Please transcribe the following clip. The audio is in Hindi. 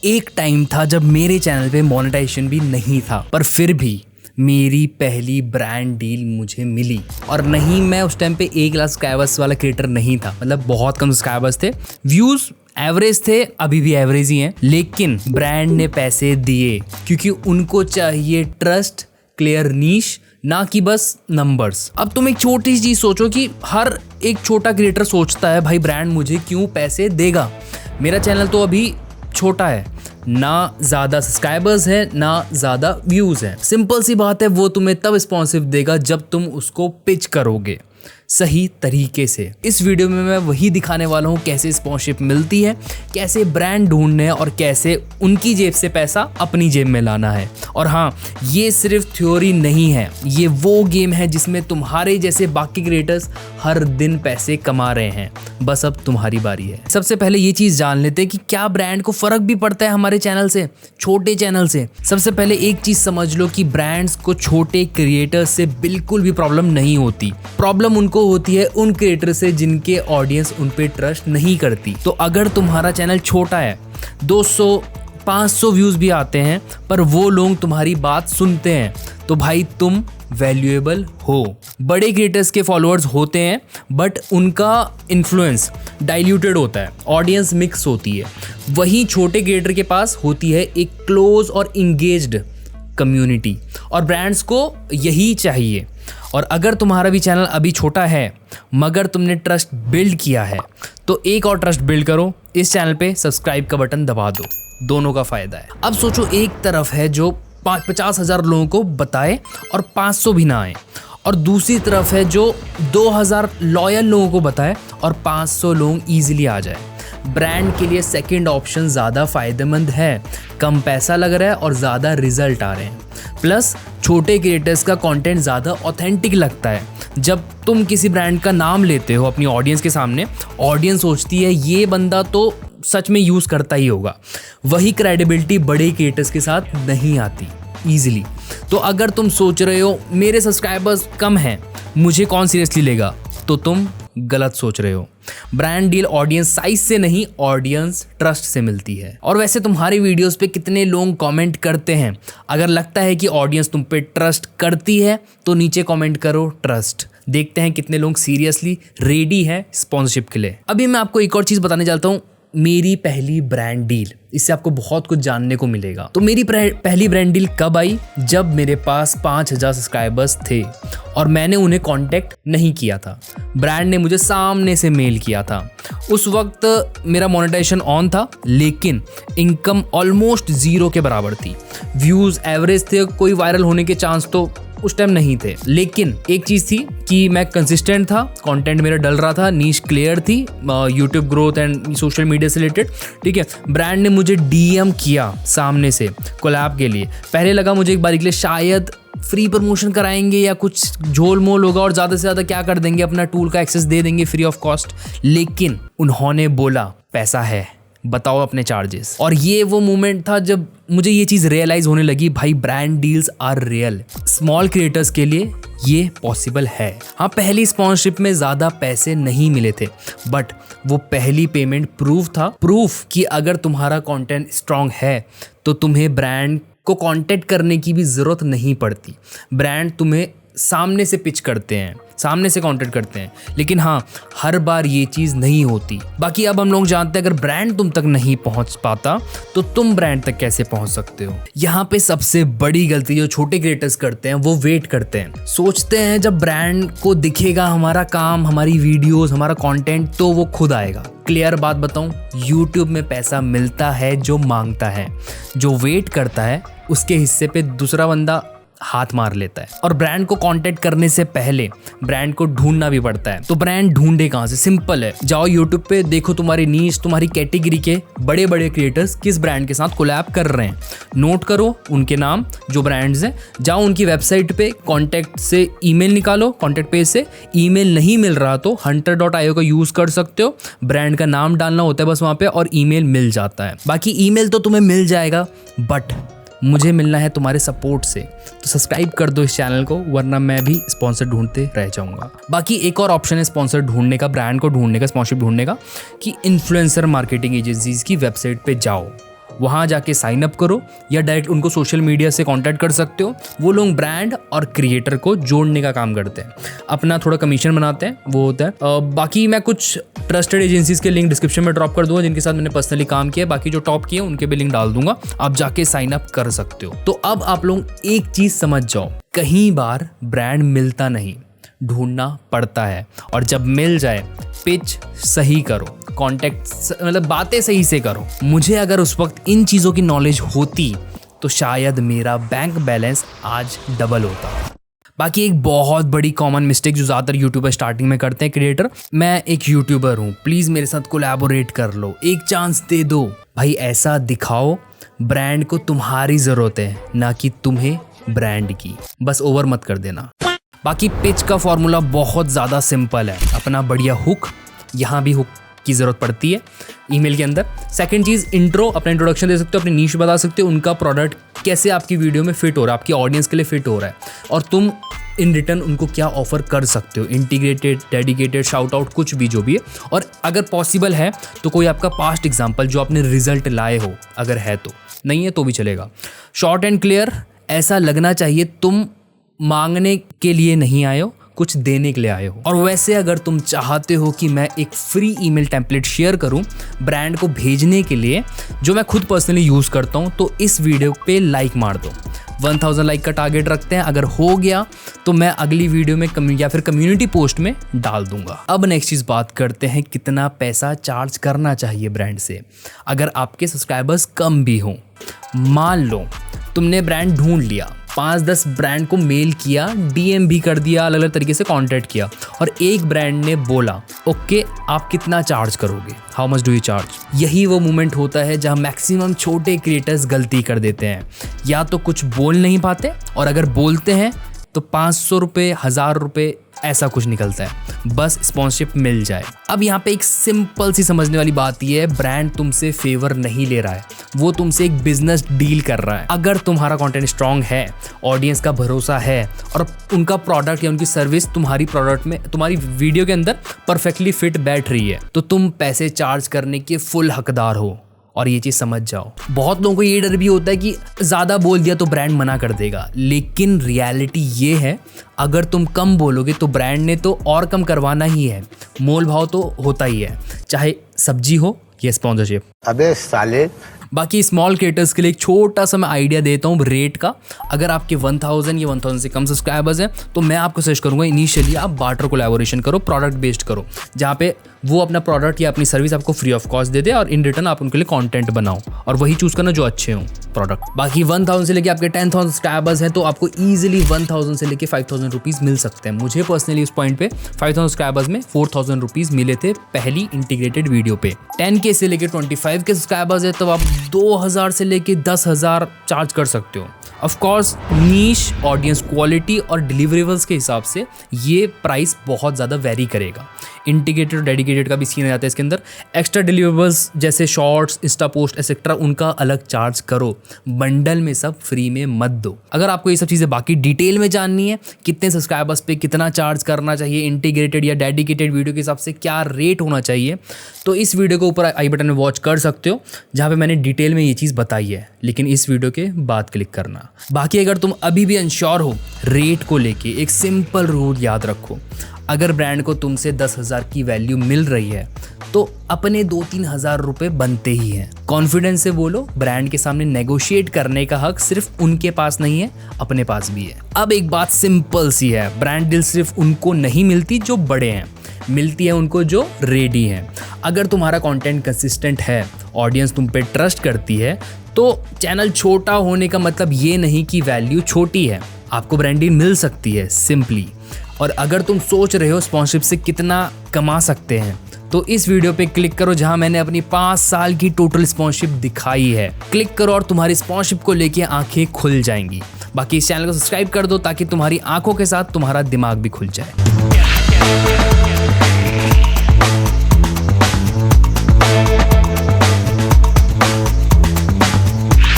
एक टाइम था जब मेरे चैनल पे मोनेटाइजेशन भी नहीं था, पर फिर भी मेरी पहली ब्रांड डील मुझे मिली। और नहीं, मैं उस टाइम पे 1 लाख सब्सक्राइबर्स वाला क्रिएटर नहीं था, मतलब बहुत कम सब्सक्राइबर्स थे, व्यूज एवरेज थे, अभी भी एवरेज ही हैं, लेकिन ब्रांड ने पैसे दिए क्योंकि उनको चाहिए ट्रस्ट, क्लियर नीश, ना कि बस नंबर्स। अब तुम एक छोटी सी चीज सोचो कि हर एक छोटा क्रिएटर सोचता है भाई ब्रांड मुझे क्यों पैसे देगा। मेरा चैनल तो अभी छोटा है, ना ज़्यादा सब्सक्राइबर्स है, ना ज़्यादा व्यूज़ हैं। सिंपल सी बात है, वो तुम्हें तब स्पॉन्सर देगा जब तुम उसको पिच करोगे सही तरीके से। इस वीडियो में मैं वही दिखाने वाला हूँ कैसे स्पॉन्सरशिप मिलती है, कैसे ब्रांड ढूंढने हैं और कैसे उनकी जेब से पैसा अपनी जेब में लाना है। और हाँ, ये सिर्फ थ्योरी नहीं है, ये वो गेम है जिसमें तुम्हारे जैसे बाकी क्रिएटर्स हर दिन पैसे कमा रहे हैं, बस अब तुम्हारी बारी है। सबसे पहले ये चीज़ जान लेते हैं कि क्या ब्रांड को फ़र्क भी पड़ता है हमारे चैनल से, छोटे चैनल से। सबसे पहले एक चीज़ समझ लो कि ब्रांड्स को छोटे क्रिएटर्स से बिल्कुल भी प्रॉब्लम नहीं होती। प्रॉब्लम उनको होती है उन क्रिएटर से जिनके ऑडियंस उन पे ट्रस्ट नहीं करती। तो अगर तुम्हारा चैनल छोटा है, 200-500 व्यूज भी आते हैं, पर वो लोग तुम्हारी बात सुनते हैं, तो भाई तुम वैल्यूएबल हो। बड़े क्रिएटर्स के फॉलोअर्स होते हैं बट उनका इन्फ्लुएंस डाइल्यूटेड होता है, ऑडियंस मिक्स होती है। वहीं छोटे क्रिएटर के पास होती है एक क्लोज और इंगेज्ड कम्युनिटी, और ब्रांड्स को यही चाहिए। और अगर तुम्हारा भी चैनल अभी छोटा है मगर तुमने ट्रस्ट बिल्ड किया है, तो एक और ट्रस्ट बिल्ड करो, इस चैनल पे सब्सक्राइब का बटन दबा दो, दोनों का फायदा है। अब सोचो, एक तरफ है जो 50,000 लोगों को बताए और 500 भी ना आए, और दूसरी तरफ है जो 2,000 लॉयल लोगों को बताए और 500 लोग ईजिली आ जाए। ब्रांड के लिए सेकंड ऑप्शन ज़्यादा फायदेमंद है, कम पैसा लग रहा है और ज़्यादा रिजल्ट आ रहे हैं। प्लस छोटे क्रिएटर्स का कंटेंट ज़्यादा ऑथेंटिक लगता है। जब तुम किसी ब्रांड का नाम लेते हो अपनी ऑडियंस के सामने, ऑडियंस सोचती है ये बंदा तो सच में यूज़ करता ही होगा। वही क्रेडिबिलिटी बड़े क्रिएटर्स के साथ नहीं आती ईजिली। तो अगर तुम सोच रहे हो मेरे सब्सक्राइबर्स कम हैं, मुझे कौन सीरियसली लेगा, तो तुम गलत सोच रहे हो। ब्रांड डील ऑडियंस साइज से नहीं, ऑडियंस ट्रस्ट से मिलती है। और वैसे तुम्हारी वीडियोस पे कितने लोग कमेंट करते हैं? अगर लगता है कि ऑडियंस तुम पे ट्रस्ट करती है तो नीचे कमेंट करो ट्रस्ट। देखते हैं कितने लोग सीरियसली रेडी हैं स्पॉन्सरशिप के लिए। अभी मैं आपको एक और चीज़ बताने चाहता हूँ, मेरी पहली ब्रांड डील, इससे आपको बहुत कुछ जानने को मिलेगा। तो मेरी पहली ब्रांड डील कब आई? जब मेरे पास 5,000 सब्सक्राइबर्स थे और मैंने उन्हें कांटेक्ट नहीं किया था, ब्रांड ने मुझे सामने से मेल किया था। उस वक्त मेरा मोनेटाइजेशन ऑन था, लेकिन इनकम ऑलमोस्ट 0 के बराबर थी। व्यूज़ एवरेज थे, कोई वायरल होने के चांस तो उस टाइम नहीं थे। लेकिन एक चीज़ थी कि मैं कंसिस्टेंट था, कंटेंट मेरा डल रहा था, नीश क्लियर थी, YouTube growth and social media से रिलेटेड। ठीक है, ब्रांड ने मुझे डीएम किया सामने से कोलैब के लिए। पहले लगा मुझे एक बारी के लिए शायद फ्री प्रमोशन कराएंगे या कुछ झोल मोल होगा और ज़्यादा से ज़्यादा क्या कर देंगे, अपना टूल का एक्सेस दे देंगे फ्री ऑफ कॉस्ट। लेकिन उन्होंने बोला पैसा है, बताओ अपने चार्जेस। और ये वो मोमेंट था जब मुझे ये चीज़ रियलाइज होने लगी, भाई brand deals are real. Small creators के लिए ये पॉसिबल है। हाँ, पहली स्पॉन्सरशिप में ज़्यादा पैसे नहीं मिले थे, बट वो पहली पेमेंट प्रूफ कि अगर तुम्हारा कंटेंट स्ट्रांग है तो तुम्हें ब्रांड को कांटेक्ट करने की भी ज़रूरत नहीं पड़ती। ब्रांड तुम्हें सामने से पिच करते हैं, सामने से कांटेक्ट करते हैं। लेकिन हाँ, हर बार ये चीज़ नहीं होती। बाकी अब हम लोग जानते हैं अगर ब्रांड तुम तक नहीं पहुंच पाता तो तुम ब्रांड तक कैसे पहुंच सकते हो। यहाँ पे सबसे बड़ी गलती जो छोटे क्रिएटर्स करते हैं, वो वेट करते हैं। सोचते हैं जब ब्रांड को दिखेगा हमारा काम, हमारी वीडियोस, हमारा कंटेंट, तो वो खुद आएगा। क्लियर बात बताऊं, यूट्यूब में पैसा मिलता है जो मांगता है, जो वेट करता है उसके हिस्से पे दूसरा बंदा हाथ मार लेता है। और ब्रांड को कांटेक्ट करने से पहले ब्रांड को ढूंढना भी पड़ता है। तो ब्रांड ढूंढे कहाँ से? सिंपल है, जाओ यूट्यूब पे, देखो तुम्हारी नीश, तुम्हारी कैटेगरी के बड़े बड़े क्रिएटर्स किस ब्रांड के साथ कोलैब कर रहे हैं, नोट करो उनके नाम जो ब्रांड्स हैं, जाओ उनकी वेबसाइट पे कॉन्टैक्ट से ईमेल निकालो, कॉन्टैक्ट पेज से। ईमेल नहीं मिल रहा तो hunter.io का यूज कर सकते हो, ब्रांड का नाम डालना होता है बस वहाँ पे और ईमेल मिल जाता है। बाकी ईमेल तो तुम्हें मिल जाएगा, बट मुझे मिलना है तुम्हारे सपोर्ट से। तो सब्सक्राइब कर दो इस चैनल को, वरना मैं भी स्पॉन्सर ढूंढते रह जाऊंगा। बाकी एक और ऑप्शन है स्पॉन्सर ढूंढने का, ब्रांड को ढूंढने का, स्पॉन्सरशिप ढूंढने का, कि इन्फ्लुएंसर मार्केटिंग एजेंसीज की वेबसाइट पे जाओ वहाँ जाके साइन अप करो या डायरेक्ट उनको सोशल मीडिया से कांटेक्ट कर सकते हो। वो लोग ब्रांड और क्रिएटर को जोड़ने का काम करते हैं, अपना थोड़ा कमीशन बनाते हैं, वो होता है। बाकी मैं कुछ ट्रस्टेड एजेंसीज के लिंक डिस्क्रिप्शन में ड्रॉप कर दूंगा जिनके साथ मैंने पर्सनली काम किया है। बाकी जो टॉप किए उनके भी लिंक डाल दूंगा, आप जाके साइन अप कर सकते हो। तो अब आप लोग एक चीज समझ जाओ, कहीं बार ब्रांड मिलता नहीं, ढूंढना पड़ता है, और जब मिल जाए पिच सही करो, कॉन्टेक्ट मतलब बातें सही से करो। मुझे अगर उस वक्त इन चीज़ों की नॉलेज होती तो शायद मेरा बैंक बैलेंस आज डबल होता। बाकी एक बहुत बड़ी कॉमन मिस्टेक जो ज़्यादातर यूट्यूबर स्टार्टिंग में करते हैं क्रिएटर, मैं एक यूट्यूबर हूँ, प्लीज़ मेरे साथ कोलैबोरेट कर लो, एक चांस दे दो। भाई ऐसा दिखाओ ब्रांड को तुम्हारी ज़रूरत है, ना कि तुम्हें ब्रांड की। बस ओवर मत कर देना। बाकी पिच का फॉर्मूला बहुत ज़्यादा सिंपल है, अपना बढ़िया हुक, यहाँ भी हुक की ज़रूरत पड़ती है ईमेल के अंदर। सेकंड चीज़ इंट्रो, अपना इंट्रोडक्शन दे सकते हो, अपनी नीश बता सकते हो, उनका प्रोडक्ट कैसे आपकी वीडियो में फिट हो रहा है, आपकी ऑडियंस के लिए फिट हो रहा है, और तुम इन रिटर्न उनको क्या ऑफर कर सकते हो, इंटीग्रेटेड, डेडिकेटेड, शाउट आउट, कुछ भी जो भी है। और अगर पॉसिबल है तो कोई आपका पास्ट एग्जाम्पल जो आपने रिजल्ट लाए हो, अगर है तो, नहीं है तो भी चलेगा। शॉर्ट एंड क्लियर, ऐसा लगना चाहिए तुम मांगने के लिए नहीं आए हो, कुछ देने के लिए आए हो। और वैसे अगर तुम चाहते हो कि मैं एक फ्री ईमेल टेम्पलेट शेयर करूं ब्रांड को भेजने के लिए, जो मैं खुद पर्सनली यूज़ करता हूं, तो इस वीडियो पे लाइक मार दो। 1000 लाइक का टारगेट रखते हैं, अगर हो गया तो मैं अगली वीडियो में या फिर कम्युनिटी पोस्ट में डाल दूंगा। अब नेक्स्ट चीज़ बात करते हैं, कितना पैसा चार्ज करना चाहिए ब्रांड से अगर आपके सब्सक्राइबर्स कम भी हों। मान लो तुमने ब्रांड ढूंढ लिया, 5-10 ब्रांड को मेल किया, डीएम भी कर दिया, अलग अलग तरीके से कांटेक्ट किया, और एक ब्रांड ने बोला ओके आप कितना चार्ज करोगे, how much do you charge. यही वो मोमेंट होता है जहां मैक्सिमम छोटे क्रिएटर्स गलती कर देते हैं, या तो कुछ बोल नहीं पाते, और अगर बोलते हैं तो 500 रुपये, 1000 रुपये, ऐसा कुछ निकलता है, बस स्पॉन्सरशिप मिल जाए। अब यहाँ पे एक सिंपल सी समझने वाली बात ये है, ब्रांड तुमसे फेवर नहीं ले रहा है, वो तुमसे एक बिजनेस डील कर रहा है। अगर तुम्हारा कंटेंट स्ट्रांग है, ऑडियंस का भरोसा है, और उनका प्रोडक्ट या उनकी सर्विस तुम्हारी प्रोडक्ट में, तुम्हारी वीडियो के अंदर परफेक्टली फिट बैठ रही है, तो तुम पैसे चार्ज करने के फुल हकदार हो। और ये चीज़ समझ जाओ। बहुत लोगों को ये डर भी होता है कि ज़्यादा बोल दिया तो ब्रांड मना कर देगा, लेकिन रियलिटी ये है अगर तुम कम बोलोगे तो ब्रांड ने तो और कम करवाना ही है। मोल भाव तो होता ही है, चाहे सब्जी हो या स्पॉन्सरशिप। अबे साले। बाकी स्मॉल क्रिएटर्स के लिए एक छोटा सा मैं आइडिया देता हूँ रेट का। अगर आपके 1000 या 1000 से कम सब्सक्राइबर्स हैं तो मैं आपको सजेस्ट करूँगा इनिशियली आप बार्टर कोलैबोरेशन करो, प्रोडक्ट बेस्ड करो, जहाँ पे वो अपना प्रोडक्ट या अपनी सर्विस आपको फ्री ऑफ कॉस्ट दे दे और इन रिटर्न आप उनके लिए कंटेंट बनाओ, और वही चूज करना जो अच्छे हों प्रोडक्ट। बाकी 1000 से लेके आपके 10,000 सब्सक्राइबर्स हैं तो आपको ईजिली 1000 से लेके 5000 रुपीज़ मिल सकते हैं। मुझे पर्सनली उस पॉइंट पे 5000 सब्सक्राइबर्स में 4000 रुपीज़ मिले थे पहली इंटीग्रेटेड वीडियो पे। 10K से लेके 25 के सब्सक्राइबर्स है तो आप 2000 से लेके 10,000 चार्ज कर सकते हो। Of course niche, audience quality और डिलीवरेबल्स के हिसाब से ये प्राइस बहुत ज़्यादा वेरी करेगा। इंटीग्रेटेड और डेडिकेटेड का भी सीन आ जाता है इसके अंदर। एक्स्ट्रा डिलीवरेबल्स जैसे शॉर्ट्स, इंस्टा पोस्ट एक्सेट्रा, उनका अलग चार्ज करो, बंडल में सब फ्री में मत दो। अगर आपको ये सब चीज़ें बाकी डिटेल में जाननी है, कितने सब्सक्राइबर्स पे कितना चार्ज करना चाहिए, इंटीग्रेटेड या डेडिकेटेड वीडियो के हिसाब से क्या रेट होना चाहिए, तो इस वीडियो को ऊपर आई बटन में वॉच कर सकते हो जहाँ पे मैंने डिटेल में ये चीज़ बताई है, लेकिन इस वीडियो के बाद क्लिक करना। बाकी अगर तुम अभी भी अनश्योर हो रेट को लेके, एक सिंपल रूल याद रखो, अगर ब्रांड को तुमसे 10,000 की वैल्यू मिल रही है तो अपने 2-3 हज़ार रुपये बनते ही हैं। कॉन्फिडेंस से बोलो, ब्रांड के सामने नेगोशिएट करने का हक सिर्फ उनके पास नहीं है, अपने पास भी है। अब एक बात सिंपल सी है, ब्रांड डील सिर्फ उनको नहीं मिलती जो बड़े हैं, मिलती है उनको जो रेडी हैं। अगर तुम्हारा कंटेंट कंसिस्टेंट है, ऑडियंस तुम पे ट्रस्ट करती है, तो चैनल छोटा होने का मतलब ये नहीं कि वैल्यू छोटी है, आपको ब्रांड डील मिल सकती है सिंपली। और अगर तुम सोच रहे हो स्पॉन्सरशिप से कितना कमा सकते हैं, तो इस वीडियो पे क्लिक करो जहां मैंने अपनी 5 साल की टोटल स्पॉन्सरशिप दिखाई है। क्लिक करो और तुम्हारी स्पॉन्सरशिप को लेके आंखें खुल जाएंगी। बाकी इस चैनल को सब्सक्राइब कर दो ताकि तुम्हारी आंखों के साथ तुम्हारा दिमाग भी खुल जाए।